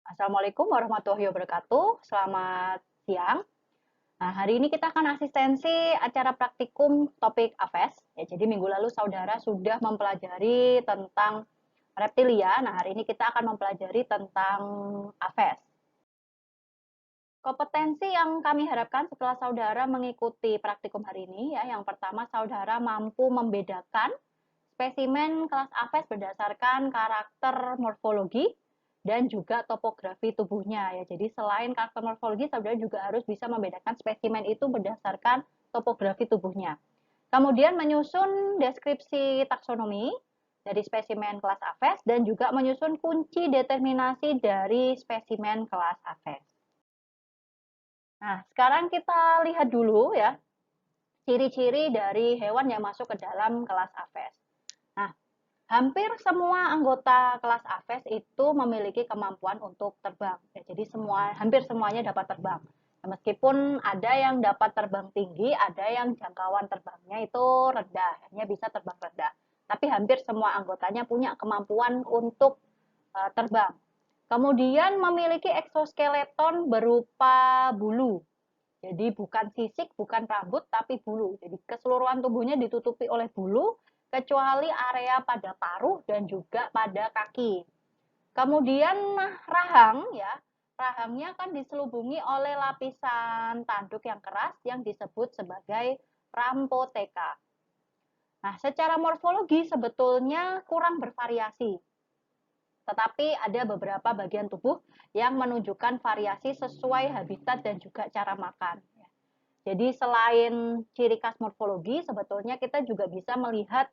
Assalamualaikum warahmatullahi wabarakatuh. Selamat siang. Nah, hari ini kita akan asistensi acara praktikum topik AFES. Ya, jadi minggu lalu saudara sudah mempelajari tentang reptilia. Nah, hari ini kita akan mempelajari tentang AFES. Kompetensi yang kami harapkan setelah saudara mengikuti praktikum hari ini, ya, yang pertama saudara mampu membedakan spesimen kelas AFES berdasarkan karakter morfologi dan juga topografi tubuhnya, ya. Jadi selain karakter morfologi, saudara juga harus bisa membedakan spesimen itu berdasarkan topografi tubuhnya. Kemudian menyusun deskripsi taksonomi dari spesimen kelas AFES dan juga menyusun kunci determinasi dari spesimen kelas AFES. Nah, sekarang kita lihat dulu ya ciri-ciri dari hewan yang masuk ke dalam kelas AFES. Nah, hampir semua anggota kelas AFES itu memiliki kemampuan untuk terbang. Ya, jadi hampir semuanya dapat terbang. Ya, meskipun ada yang dapat terbang tinggi, ada yang jangkauan terbangnya itu rendah, hanya bisa terbang rendah. Tapi hampir semua anggotanya punya kemampuan untuk terbang. Kemudian memiliki eksoskeleton berupa bulu. Jadi bukan sisik, bukan rambut, tapi bulu. Jadi keseluruhan tubuhnya ditutupi oleh bulu, kecuali area pada paruh dan juga pada kaki. Kemudian rahang, ya, rahangnya akan diselubungi oleh lapisan tanduk yang keras yang disebut sebagai rampoteka. Nah, secara morfologi sebetulnya kurang bervariasi, tetapi ada beberapa bagian tubuh yang menunjukkan variasi sesuai habitat dan juga cara makan. Jadi selain ciri khas morfologi, sebetulnya kita juga bisa melihat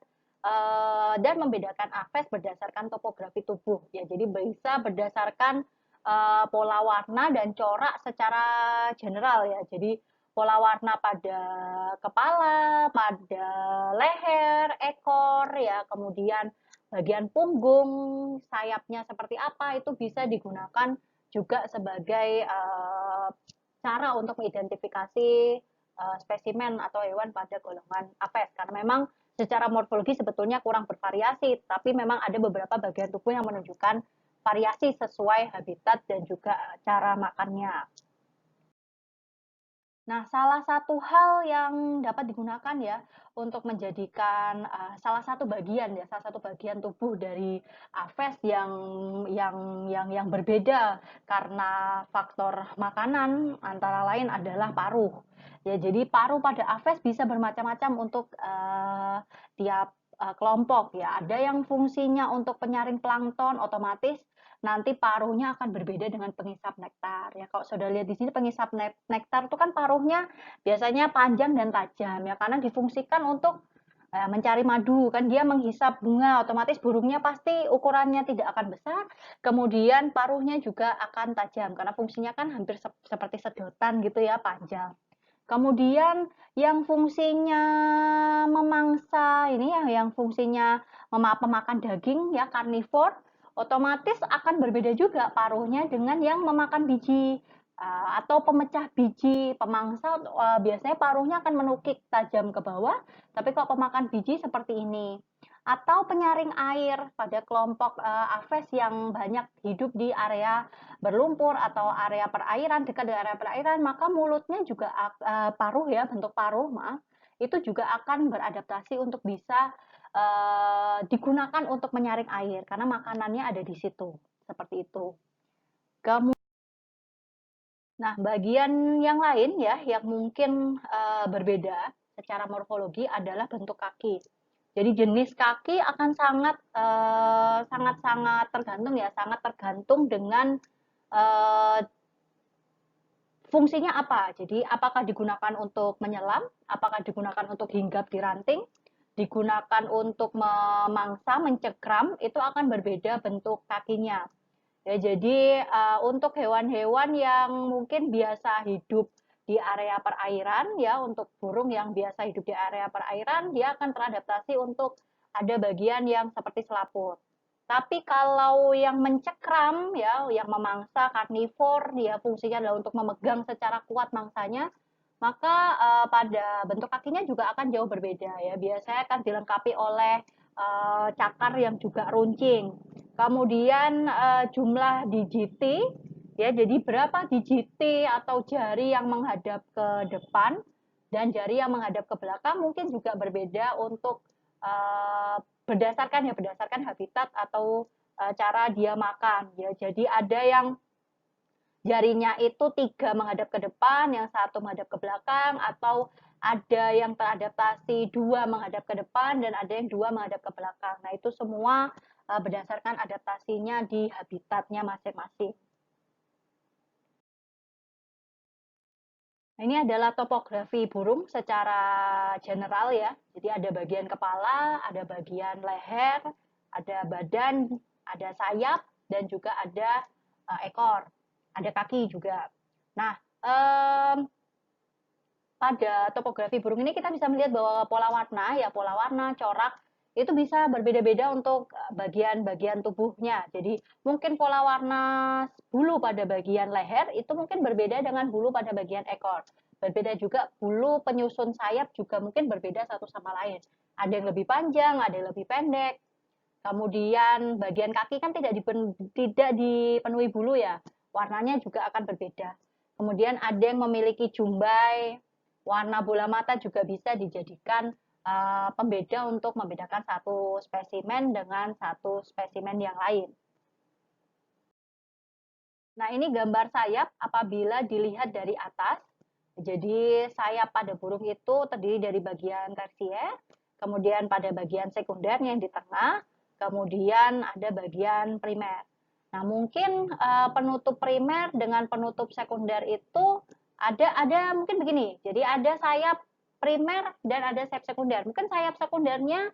dan membedakan AFES berdasarkan topografi tubuh. Ya, jadi bisa berdasarkan pola warna dan corak secara general ya. Jadi pola warna pada kepala, pada leher, ekor ya, kemudian bagian punggung, sayapnya seperti apa itu bisa digunakan juga sebagai cara untuk mengidentifikasi spesimen atau hewan pada golongan APES karena memang secara morfologi sebetulnya kurang bervariasi, tapi memang ada beberapa bagian tubuh yang menunjukkan variasi sesuai habitat dan juga cara makannya. Nah, salah satu hal yang dapat digunakan ya untuk menjadikan salah satu bagian tubuh dari aves yang berbeda karena faktor makanan antara lain adalah paruh. Ya, jadi paruh pada aves bisa bermacam-macam untuk tiap kelompok ya. Ada yang fungsinya untuk penyaring plankton, otomatis nanti paruhnya akan berbeda dengan pengisap nektar ya. Kalau sudah lihat di sini pengisap nektar itu kan paruhnya biasanya panjang dan tajam ya karena difungsikan untuk mencari madu kan dia menghisap bunga otomatis burungnya pasti ukurannya tidak akan besar kemudian paruhnya juga akan tajam karena fungsinya kan hampir seperti sedotan gitu ya panjang. Kemudian yang fungsinya memangsa ini ya yang fungsinya pemakan daging ya karnivor otomatis akan berbeda juga paruhnya dengan yang memakan biji atau pemecah biji pemangsa biasanya paruhnya akan menukik tajam ke bawah tapi kalau pemakan biji seperti ini atau penyaring air pada kelompok aves yang banyak hidup di area berlumpur atau area perairan dekat dengan area perairan maka mulutnya juga paruh ya bentuk paruh maaf itu juga akan beradaptasi untuk bisa digunakan untuk menyaring air karena makanannya ada di situ seperti itu. Kemudian, nah bagian yang lain ya yang mungkin berbeda secara morfologi adalah bentuk kaki. Jadi jenis kaki akan sangat tergantung ya, sangat tergantung dengan uh, fungsinya apa. Jadi apakah digunakan untuk menyelam, apakah digunakan untuk hinggap di ranting, digunakan untuk memangsa, mencekram, itu akan berbeda bentuk kakinya. Ya, jadi untuk hewan-hewan yang mungkin biasa hidup di area perairan ya, untuk burung yang biasa hidup di area perairan, dia akan teradaptasi untuk ada bagian yang seperti selaput. Tapi kalau yang mencekram ya, yang memangsa karnivor, dia fungsinya adalah untuk memegang secara kuat mangsanya, maka pada bentuk kakinya juga akan jauh berbeda ya. Biasanya akan dilengkapi oleh cakar yang juga runcing. Kemudian jumlah digiti, ya, jadi berapa digiti atau jari yang menghadap ke depan dan jari yang menghadap ke belakang mungkin juga berbeda untuk berdasarkan habitat atau cara dia makan, ya. Jadi ada yang jarinya itu 3 menghadap ke depan, yang satu menghadap ke belakang, atau ada yang teradaptasi 2 menghadap ke depan dan ada yang 2 menghadap ke belakang. Nah, itu semua berdasarkan adaptasinya di habitatnya masing-masing. Nah, ini adalah topografi burung secara general ya. Jadi ada bagian kepala, ada bagian leher, ada badan, ada sayap, dan juga ada ekor, ada kaki juga. Nah, pada topografi burung ini kita bisa melihat bahwa pola warna, corak itu bisa berbeda-beda untuk bagian-bagian tubuhnya. Jadi mungkin pola warna bulu pada bagian leher itu mungkin berbeda dengan bulu pada bagian ekor. Berbeda juga bulu penyusun sayap juga mungkin berbeda satu sama lain. Ada yang lebih panjang, ada yang lebih pendek. Kemudian bagian kaki kan tidak dipenuhi bulu ya, warnanya juga akan berbeda. Kemudian ada yang memiliki jumbai, warna bola mata juga bisa dijadikan pembeda untuk membedakan satu spesimen dengan satu spesimen yang lain. Nah, ini gambar sayap apabila dilihat dari atas. Jadi sayap pada burung itu terdiri dari bagian tersier, kemudian pada bagian sekundernya yang di tengah, kemudian ada bagian primer. Nah, mungkin penutup primer dengan penutup sekunder itu ada mungkin begini. Jadi ada sayap primer dan ada sayap sekunder. Mungkin sayap sekundernya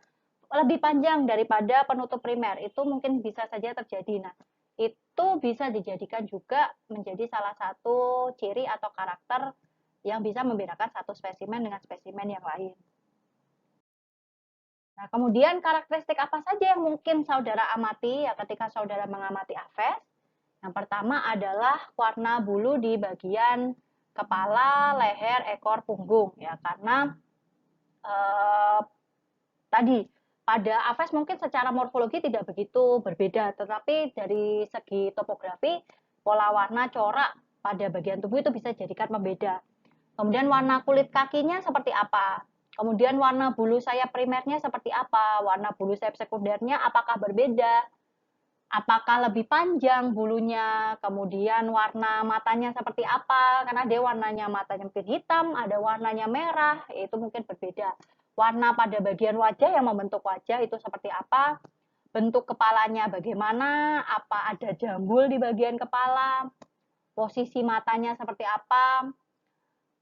lebih panjang daripada penutup primer. Itu mungkin bisa saja terjadi. Nah, itu bisa dijadikan juga menjadi salah satu ciri atau karakter yang bisa membedakan satu spesimen dengan spesimen yang lain. Nah, kemudian karakteristik apa saja yang mungkin saudara amati ya ketika saudara mengamati aves? Yang pertama adalah warna bulu di bagian kepala, leher, ekor, punggung ya, karena tadi pada aves mungkin secara morfologi tidak begitu berbeda, tetapi dari segi topografi, pola warna, corak pada bagian tubuh itu bisa jadikan pembeda. Kemudian warna kulit kakinya seperti apa? Kemudian warna bulu sayap primernya seperti apa? Warna bulu sayap sekundernya apakah berbeda? Apakah lebih panjang bulunya? Kemudian warna matanya seperti apa? Karena ada warnanya matanya mungkin hitam, ada warnanya merah, itu mungkin berbeda. Warna pada bagian wajah yang membentuk wajah itu seperti apa? Bentuk kepalanya bagaimana? Apa ada jambul di bagian kepala? Posisi matanya seperti apa?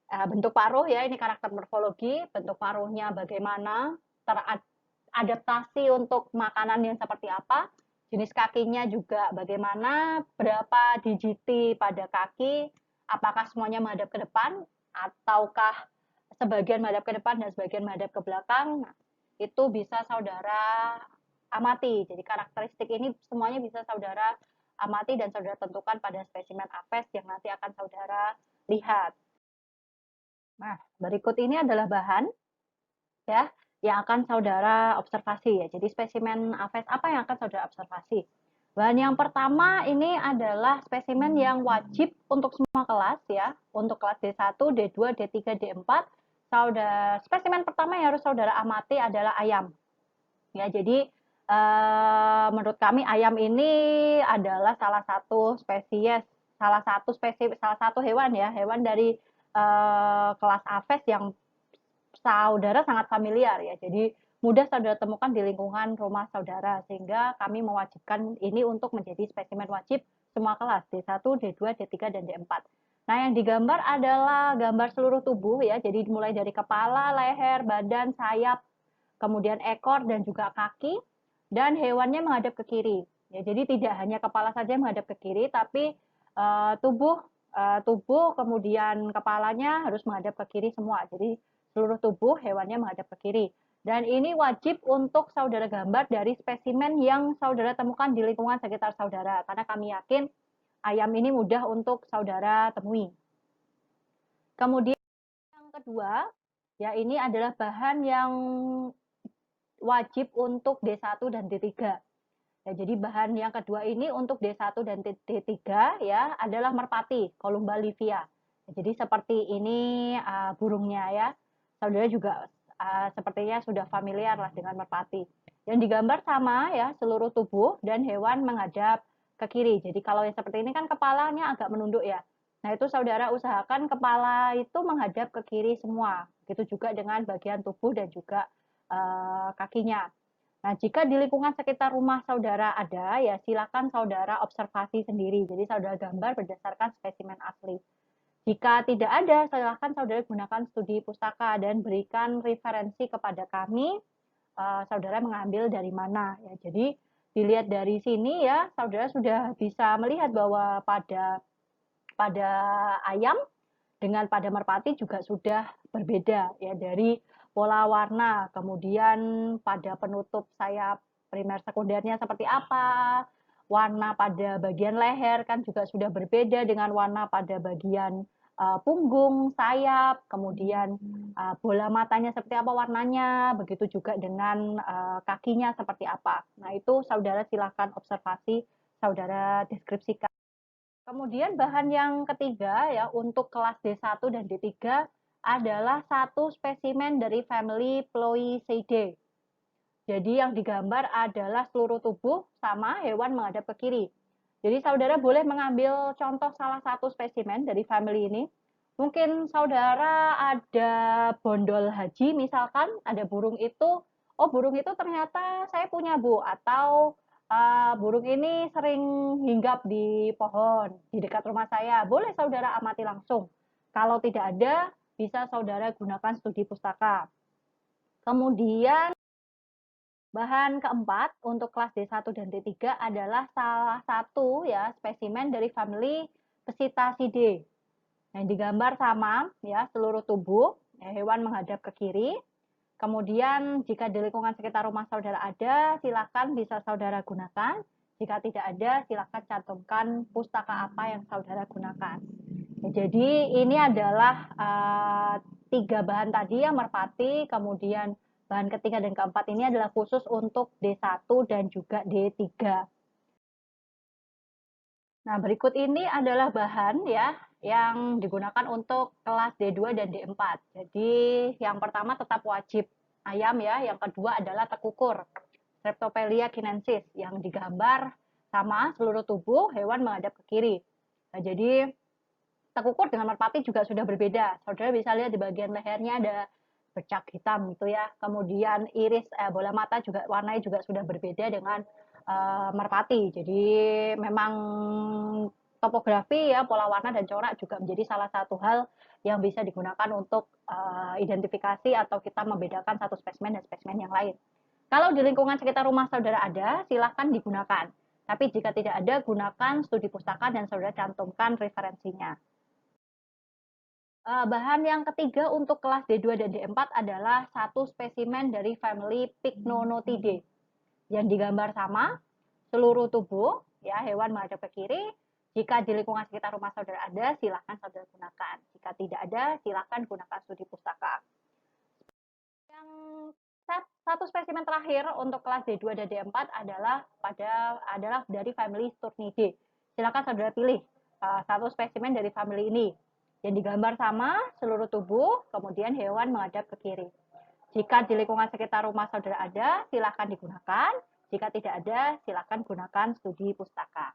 Bentuk paruh ya, ini karakter morfologi, bentuk paruhnya bagaimana, teradaptasi untuk makanan yang seperti apa, jenis kakinya juga bagaimana, berapa digiti pada kaki, apakah semuanya menghadap ke depan, ataukah sebagian menghadap ke depan dan sebagian menghadap ke belakang. Nah, itu bisa saudara amati. Jadi karakteristik ini semuanya bisa saudara amati dan saudara tentukan pada spesimen aves yang nanti akan saudara lihat. Nah, berikut ini adalah bahan ya yang akan saudara observasi ya. Jadi spesimen aves apa yang akan saudara observasi? Bahan yang pertama ini adalah spesimen yang wajib untuk semua kelas ya. Untuk kelas D1, D2, D3, D4, spesimen pertama yang harus saudara amati adalah ayam. Ya, jadi menurut kami ayam ini adalah salah satu spesies, salah satu hewan ya, hewan dari kelas aves yang saudara sangat familiar ya. Jadi mudah saudara temukan di lingkungan rumah saudara, sehingga kami mewajibkan ini untuk menjadi spesimen wajib semua kelas D1, D2, D3, dan D4. Nah, yang digambar adalah gambar seluruh tubuh ya. Jadi mulai dari kepala, leher, badan, sayap, kemudian ekor dan juga kaki, dan hewannya menghadap ke kiri. Ya, jadi tidak hanya kepala saja yang menghadap ke kiri, tapi tubuh kemudian kepalanya harus menghadap ke kiri semua. Jadi seluruh tubuh hewannya menghadap ke kiri. Dan ini wajib untuk saudara gambar dari spesimen yang saudara temukan di lingkungan sekitar saudara, karena kami yakin ayam ini mudah untuk saudara temui. Kemudian yang kedua, ya ini adalah bahan yang wajib untuk D1 dan D3. Ya, jadi bahan yang kedua ini untuk D1 dan D3 ya adalah merpati, Columba livia. Ya, jadi seperti ini burungnya ya. Saudara juga sepertinya sudah familiar lah dengan merpati. Yang digambar sama ya, seluruh tubuh dan hewan menghadap ke kiri. Jadi kalau yang seperti ini kan kepalanya agak menunduk ya. Nah, itu saudara usahakan kepala itu menghadap ke kiri semua. Begitu juga dengan bagian tubuh dan juga kakinya. Nah, jika di lingkungan sekitar rumah saudara ada, ya silakan saudara observasi sendiri. Jadi saudara gambar berdasarkan spesimen asli. Jika tidak ada, silakan saudara gunakan studi pustaka dan berikan referensi kepada kami. Saudara mengambil dari mana ya. Jadi dilihat dari sini ya, saudara sudah bisa melihat bahwa pada ayam dengan pada merpati juga sudah berbeda ya, dari pola warna, kemudian pada penutup sayap primer sekundernya seperti apa, warna pada bagian leher kan juga sudah berbeda dengan warna pada bagian punggung, sayap, kemudian bola matanya seperti apa warnanya, begitu juga dengan kakinya seperti apa. Nah, itu saudara silakan observasi, saudara deskripsikan. Kemudian bahan yang ketiga ya untuk kelas D1 dan D3 adalah satu spesimen dari family Ploieidae. Jadi yang digambar adalah seluruh tubuh sama hewan menghadap ke kiri. Jadi saudara boleh mengambil contoh salah satu spesimen dari family ini. Mungkin saudara ada bondol haji misalkan, ada burung itu, oh burung itu ternyata saya punya Bu, atau burung ini sering hinggap di pohon di dekat rumah saya. Boleh saudara amati langsung. Kalau tidak ada, bisa saudara gunakan studi pustaka. Kemudian bahan keempat untuk kelas D1 dan D3 adalah salah satu ya spesimen dari famili Psittacidae. Yang digambar sama ya seluruh tubuh, ya, hewan menghadap ke kiri. Kemudian jika di lingkungan sekitar rumah saudara ada, silakan bisa saudara gunakan. Jika tidak ada, silakan cantumkan pustaka apa yang saudara gunakan. Ya, jadi ini adalah tiga bahan tadi ya, merpati, kemudian bahan ketiga dan keempat ini adalah khusus untuk D1 dan juga D3. Nah, berikut ini adalah bahan ya yang digunakan untuk kelas D2 dan D4. Jadi, yang pertama tetap wajib ayam ya, yang kedua adalah tekukur, Streptopelia chinensis yang digambar sama seluruh tubuh hewan menghadap ke kiri. Nah, jadi tekukur dengan merpati juga sudah berbeda. Saudara bisa lihat di bagian lehernya ada bercak hitam gitu ya. Kemudian iris bola mata juga warnanya juga sudah berbeda dengan merpati. Jadi memang topografi ya, pola warna dan corak juga menjadi salah satu hal yang bisa digunakan untuk identifikasi atau kita membedakan satu spesimen dan spesimen yang lain. Kalau di lingkungan sekitar rumah saudara ada, silahkan digunakan. Tapi jika tidak ada, gunakan studi pustaka dan saudara cantumkan referensinya. Bahan yang ketiga untuk kelas D2 dan D4 adalah satu spesimen dari famili Pycnonotidae yang digambar sama seluruh tubuh ya, hewan menghadap ke kiri. Jika di lingkungan sekitar rumah saudara ada, silakan saudara gunakan. Jika tidak ada, silakan gunakan studi pustaka. Yang satu spesimen terakhir untuk kelas D2 dan D4 adalah dari famili Sturnidae. Silakan saudara pilih satu spesimen dari famili ini yang digambar sama seluruh tubuh, kemudian hewan menghadap ke kiri. Jika di lingkungan sekitar rumah saudara ada, silakan digunakan. Jika tidak ada, silakan gunakan studi pustaka.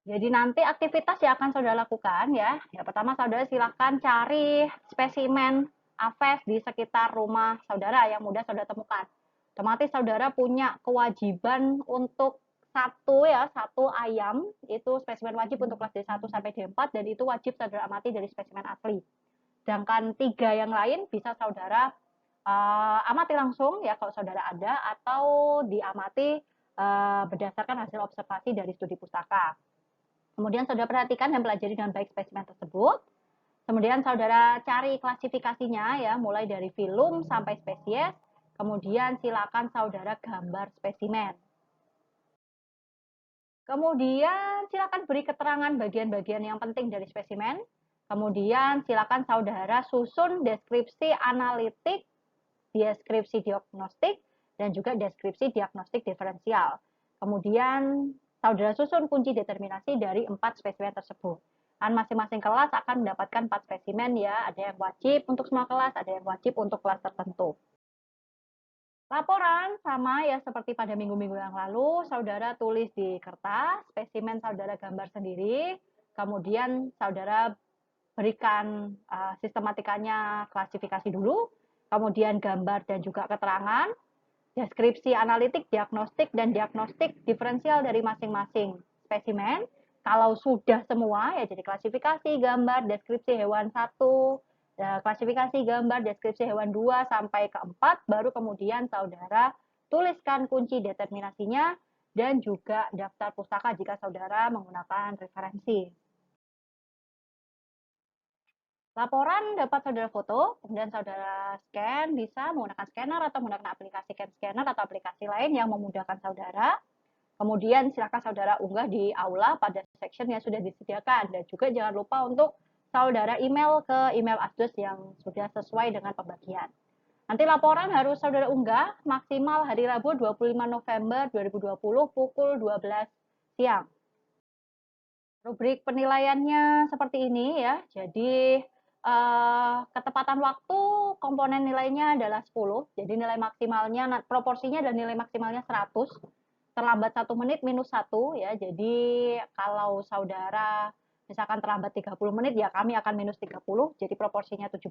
Jadi nanti aktivitas yang akan saudara lakukan ya, pertama saudara silakan cari spesimen aves di sekitar rumah saudara yang mudah saudara temukan. Otomatis saudara punya kewajiban untuk satu ayam, itu spesimen wajib untuk kelas D1 sampai D4 dan itu wajib saudara amati dari spesimen asli. Sedangkan 3 yang lain bisa saudara amati langsung ya kalau saudara ada, atau diamati berdasarkan hasil observasi dari studi pustaka. Kemudian saudara perhatikan dan pelajari dengan baik spesimen tersebut. Kemudian saudara cari klasifikasinya ya, mulai dari filum sampai spesies. Kemudian silakan saudara gambar spesimen. Kemudian silakan beri keterangan bagian-bagian yang penting dari spesimen. Kemudian silakan saudara susun deskripsi analitik, deskripsi diagnostik, dan juga deskripsi diagnostik diferensial. Kemudian saudara susun kunci determinasi dari 4 spesimen tersebut. Kan masing-masing kelas akan mendapatkan 4 spesimen ya, ada yang wajib untuk semua kelas, ada yang wajib untuk kelas tertentu. Laporan sama ya seperti pada minggu-minggu yang lalu, saudara tulis di kertas, spesimen saudara gambar sendiri, kemudian saudara berikan sistematikanya klasifikasi dulu, kemudian gambar dan juga keterangan, deskripsi analitik, diagnostik, dan diagnostik diferensial dari masing-masing spesimen. Kalau sudah semua, ya jadi klasifikasi, gambar, deskripsi hewan 1, klasifikasi, gambar, deskripsi hewan 2 sampai ke 4, baru kemudian saudara tuliskan kunci determinasinya dan juga daftar pustaka jika saudara menggunakan referensi. Laporan dapat saudara foto, kemudian saudara scan, bisa menggunakan scanner atau menggunakan aplikasi Can Scanner atau aplikasi lain yang memudahkan saudara. Kemudian silakan saudara unggah di aula pada section yang sudah disediakan. Dan juga jangan lupa untuk saudara email ke email Asdos yang sudah sesuai dengan pembagian. Nanti laporan harus saudara unggah maksimal hari Rabu 25 November 2020 pukul 12 siang. Rubrik penilaiannya seperti ini ya. Jadi ketepatan waktu komponen nilainya adalah 10. Jadi nilai maksimalnya proporsinya dan nilai maksimalnya 100. Terlambat 1 menit minus 1 ya. Jadi kalau saudara misalkan terlambat 30 menit ya kami akan minus 30. Jadi proporsinya 70.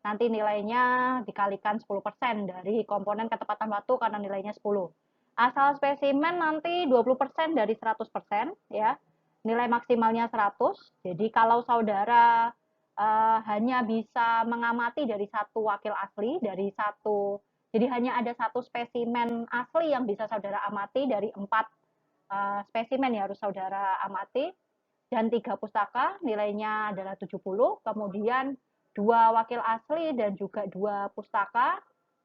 Nanti nilainya dikalikan 10% dari komponen ketepatan waktu karena nilainya 10. Asal spesimen nanti 20% dari 100% ya. Nilai maksimalnya 100. Jadi kalau saudara hanya bisa mengamati dari satu wakil asli, dari satu, jadi hanya ada satu spesimen asli yang bisa saudara amati dari 4 spesimen yang harus saudara amati, dan 3 pustaka, nilainya adalah 70, kemudian 2 wakil asli dan juga 2 pustaka,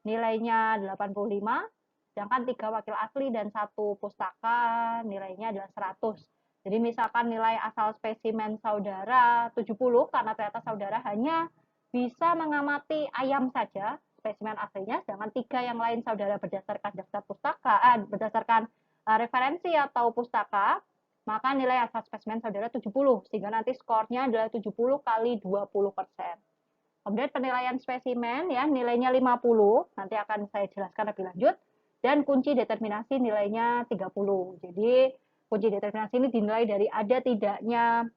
nilainya 85, sedangkan 3 wakil asli dan 1 pustaka, nilainya adalah 100. Jadi misalkan nilai asal spesimen saudara 70 karena ternyata saudara hanya bisa mengamati ayam saja spesimen aslinya, sedangkan 3 yang lain saudara berdasarkan daftar pustaka, berdasarkan referensi atau pustaka, maka nilai asal spesimen saudara 70, sehingga nanti skornya adalah 70 kali 20%. Kemudian penilaian spesimen ya nilainya 50, nanti akan saya jelaskan lebih lanjut, dan kunci determinasi nilainya 30. Jadi kunci determinasi ini dinilai dari ada tidaknya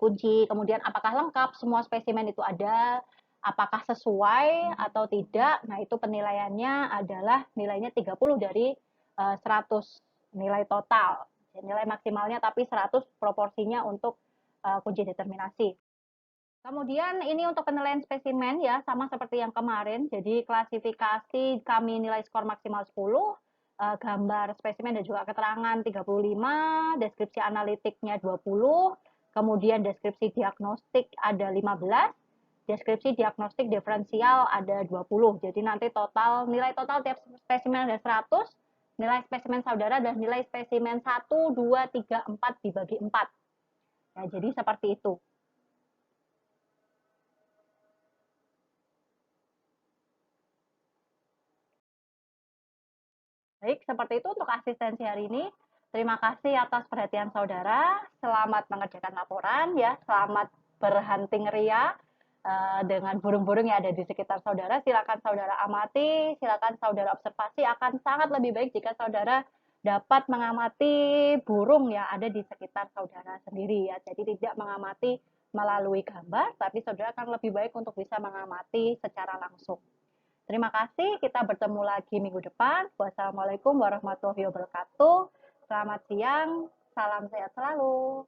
kunci, kemudian apakah lengkap semua spesimen itu ada, apakah sesuai atau tidak. Nah, itu penilaiannya adalah nilainya 30 dari 100 nilai total. Nilai maksimalnya tapi 100 proporsinya untuk kunci determinasi. Kemudian ini untuk penilaian spesimen ya, sama seperti yang kemarin. Jadi klasifikasi kami nilai skor maksimal 10, gambar spesimen dan juga keterangan 35, deskripsi analitiknya 20, kemudian deskripsi diagnostik ada 15, deskripsi diagnostik diferensial ada 20. Jadi nanti total nilai total tiap spesimen ada 100, nilai spesimen saudara dan nilai spesimen 1, 2, 3, 4 dibagi 4. Nah, jadi seperti itu. Baik, seperti itu untuk asistensi hari ini. Terima kasih atas perhatian saudara. Selamat mengerjakan laporan ya. Selamat berhunting ria dengan burung-burung yang ada di sekitar saudara. Silakan saudara amati, silakan saudara observasi. Akan sangat lebih baik jika saudara dapat mengamati burung yang ada di sekitar saudara sendiri ya. Jadi tidak mengamati melalui gambar, tapi saudara akan lebih baik untuk bisa mengamati secara langsung. Terima kasih, kita bertemu lagi minggu depan. Wassalamualaikum warahmatullahi wabarakatuh. Selamat siang, salam sehat selalu.